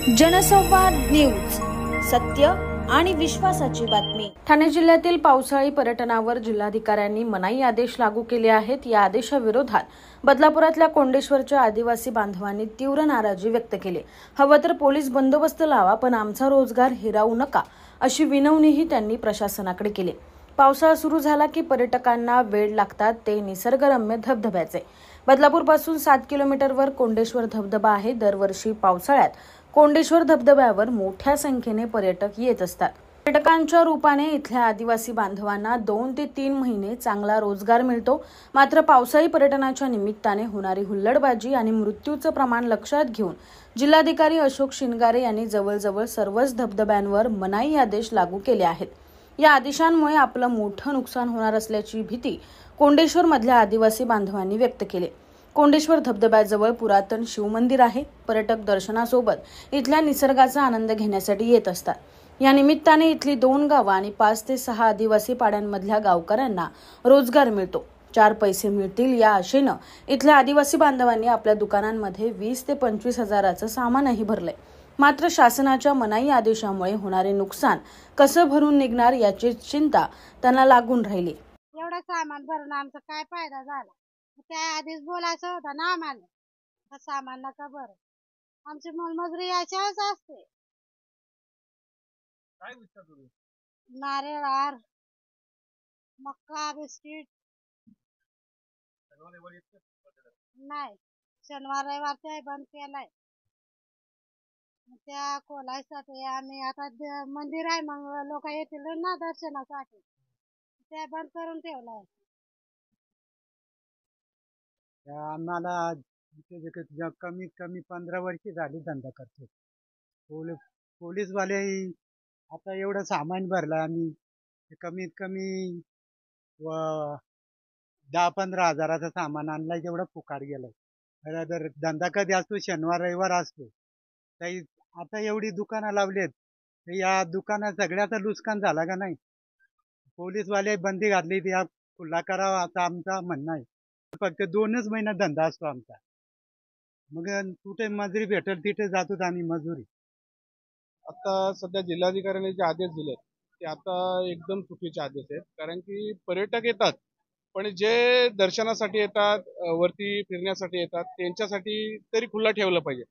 जनसंवाद न्यूज, सत्य आणि विश्वासाची बातमी। ठाणे जिल्ह्यातील पावसाळी पर्यटनावर जिल्हाधिकाऱ्यांनी मनाई आदेश लागू केले आहेत। या आदेशाविरोधात बदलापुरातल्या कोंडेश्वरच्या आदिवासी बांधवांनी तीव्र नाराजी व्यक्त केली। हवं तर पोलीस बंदोबस्त लावा, पण आमचा रोजगार हिरावू नका, अशी विनवणीही त्यांनी प्रशासनाकडे केली। पावसाळा सुरू झाला की पर्यटकांना वेळ लागतात ते निसर्गरम्य धबधब्याचे। बदलापूरपासून 7 किलोमीटरवर कोंडेश्वर धबधबा आहे। दरवर्षी पावसाळ्यात कोंडेश्वर धबधब्यावर मोठ्या संख्येने पर्यटक येत असतात। पर्यटकांच्या रूपाने इथल्या आदिवासी बांधवांना 2 ते 3 महिने चांगला रोजगार मिळतो। मात्र पावसाळी पर्यटनाच्या निमित्ताने होणारी हुल्लडबाजी आणि मृत्यूचं प्रमाण लक्षात घेऊन जिल्हाधिकारी अशोक शिनगारे यांनी जवळजवळ सर्वच धबधब्यांवर मनाई आदेश लागू केले आहेत। या आदेशांमुळे आपलं मोठं नुकसान होणार असल्याची भीती कोंडेश्वर मधल्या आदिवासी बांधवांनी व्यक्त केली। कोंडेश्वर धबधब्याजवळ पुरातन शिवमंदिर आहे। पर्यटक दर्शनासोबत इथल्या निसर्गाचा आनंद घेण्यासाठी येत असतात। या निमित्ताने इथली 2 गावं आणि 5 ते 6 आदिवासी पाड्यांमधल्या गावकऱ्यांना रोजगार मिळतो। 4 पैसे मिळतील या आशेनं इथल्या आदिवासी बांधवांनी आपल्या दुकानांमध्ये 20 ते 25 हजाराचं सामानही भरलंय। मात्र शासनाच्या मनाई आदेशामुळे होणारे नुकसान कसं भरून निघणार याची चिंता त्यांना लागून राहिली। एवढं सामान भरून आमचा काय फायदा झाला? त्या आधीच बोलायचं होतं ना आम्हाला, सामान नका बरं, आमची मोलमजुरी याच्याच असते। काय विकता तुम्ही? नारळ, हार, मक्का, बिस्किट। नाही, शनिवार रविवार ते बंद केलाय। त्या खोलायसाठी आम्ही आता मंदिर आहे, मग लोक येतील ना दर्शनासाठी, ते बंद करून ठेवलाय। आम्हाला कमीत कमी 15 वर्ष झाली धंदा करतो। पोलीसवाले आता एवढं सामान भरलं आम्ही, कमीत कमी 10-15 हजाराचं सामान आणलंय, तेवढं फुकाट गेलं। तर धंदा कधी असतो? शनिवार रविवार असतो। आता एवढी दुकानं लावलेत, तर या दुकानात सगळ्याचं नुकसान झालं का नाही? पोलीसवाले बंदी घातली, या खुला करावा असं आमचं म्हणणं आहे। फक्त 2च महिन्यात धंदा असतो आमचा, मग कुठे मजुरी भेटेल तिथे जातो आम्ही मजुरी। आता सध्या जिल्हाधिकाऱ्यांनी जे आदेश दिले ते आता एकदम चुकीचे आदेश आहेत। कारण की पर्यटक येतात, पण जे दर्शनासाठी येतात, वरती फिरण्यासाठी येतात, त्यांच्यासाठी तरी खुला ठेवलं पाहिजे।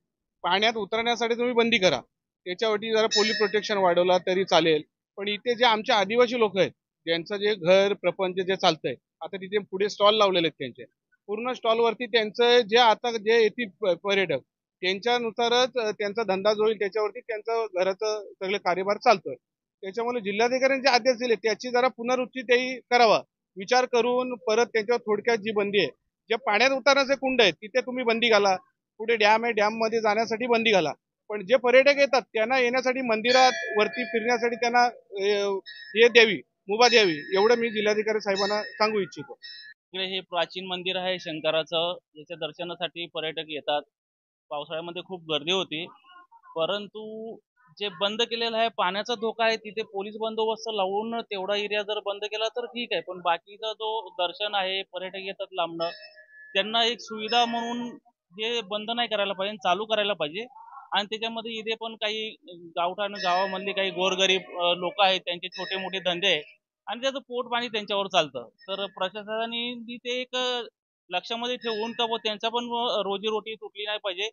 पाण्यात उतरण्यासाठी तुम्ही बंदी करा, त्याच्यावरती जरा पोलीस प्रोटेक्शन वाढवला तरी चालेल। पण इथे जे आमचे आदिवासी लोक आहेत, ज्यांचं जे घर प्रपंच जे चालतंय, आता तिथे पुढे स्टॉल लावलेले आहेत, त्यांचे पूर्ण स्टॉलवरती त्यांचं जे आता जे येतील पर्यटक, त्यांच्यानुसारच त्यांचा धंदा जो होईल त्याच्यावरती त्यांचं घराचं सगळे कार्यभार चालतोय। त्याच्यामुळे जिल्हाधिकाऱ्यांनी जे आदेश दिले त्याची जरा पुनरुच्ची तेही करावा, विचार करून परत त्यांच्यावर थोडक्यात जी बंदी आहे, जे पाण्यात उतरण्याचे कुंड आहेत तिथे तुम्ही बंदी घाला, पुढे डॅम आहे डॅम मध्ये जाण्यासाठी बंदी घाला। पण जे पर्यटक येतात त्यांना येण्यासाठी, मंदिरात वरती फिरण्यासाठी त्यांना हे द्यावी, मुभा द्यावी, एवढं मी जिल्हाधिकारी साहेबांना सांगू इच्छितो। हे प्राचीन मंदिर आहे शंकराचं, याच्या दर्शनासाठी पर्यटक येतात। पावसाळ्यामध्ये खूप गर्दी होती, परंतु जे बंद केलेलं आहे, पाण्याचा धोका आहे, तिथे पोलीस बंदोबस्त लावून तेवढा एरिया जर बंद केला तर ठीक आहे। पण बाकीचा जो दर्शन आहे, पर्यटक येतात लांबनं, त्यांना एक सुविधा म्हणून हे बंद नाही करायला पाहिजे, चालू करायला पाहिजे। आणि त्याच्यामध्ये इथे पण काही गावामधले काही गोरगरीब लोक आहेत, त्यांचे छोटे मोठे धंदे आहे आणि त्याचं पोट पाणी त्यांच्यावर चालतं। तर प्रशासनाने ते एक लक्षामध्ये ठेवून का त्यांचा पण रोजीरोटी तुटली नाही पाहिजे।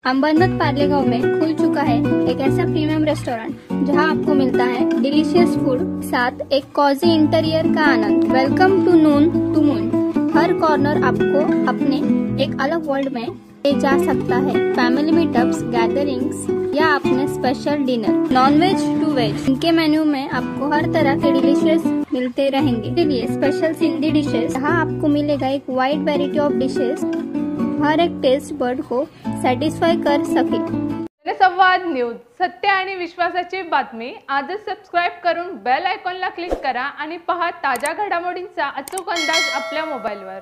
अंबरनाथ पार्ले गांव में खुल चुका है एक ऐसा प्रीमियम रेस्टोरेंट जहां आपको मिलता है डिलीशियस फूड, साथ एक कॉजी इंटीरियर का आनंद। Welcome to noon to moon. हर कॉर्नर आपको अपने एक अलग वर्ल्ड में ले जा सकता है। फैमिली मीटअप्स, गैदरिंग्स या अपने special dinner, non veg to veg, इनके मेन्यू में आपको हर तरह के डिलीशियस मिलते रहेंगे। इसलिए स्पेशल सिंधी डिशेस, यहाँ आपको मिलेगा एक वाइड वैरायटी ऑफ डिशेस, हर एक टेस्ट बर्ड को सॅटिस्फाय कर सके। जनसंवाद न्यूज, सत्य आणि विश्वासाची बातमी। आजच सबस्क्राइब करून बेल आयकॉनला क्लिक करा आणि पहा ताज्या घडामोडींचा अचूक अंदाज आपल्या मोबाईलवर।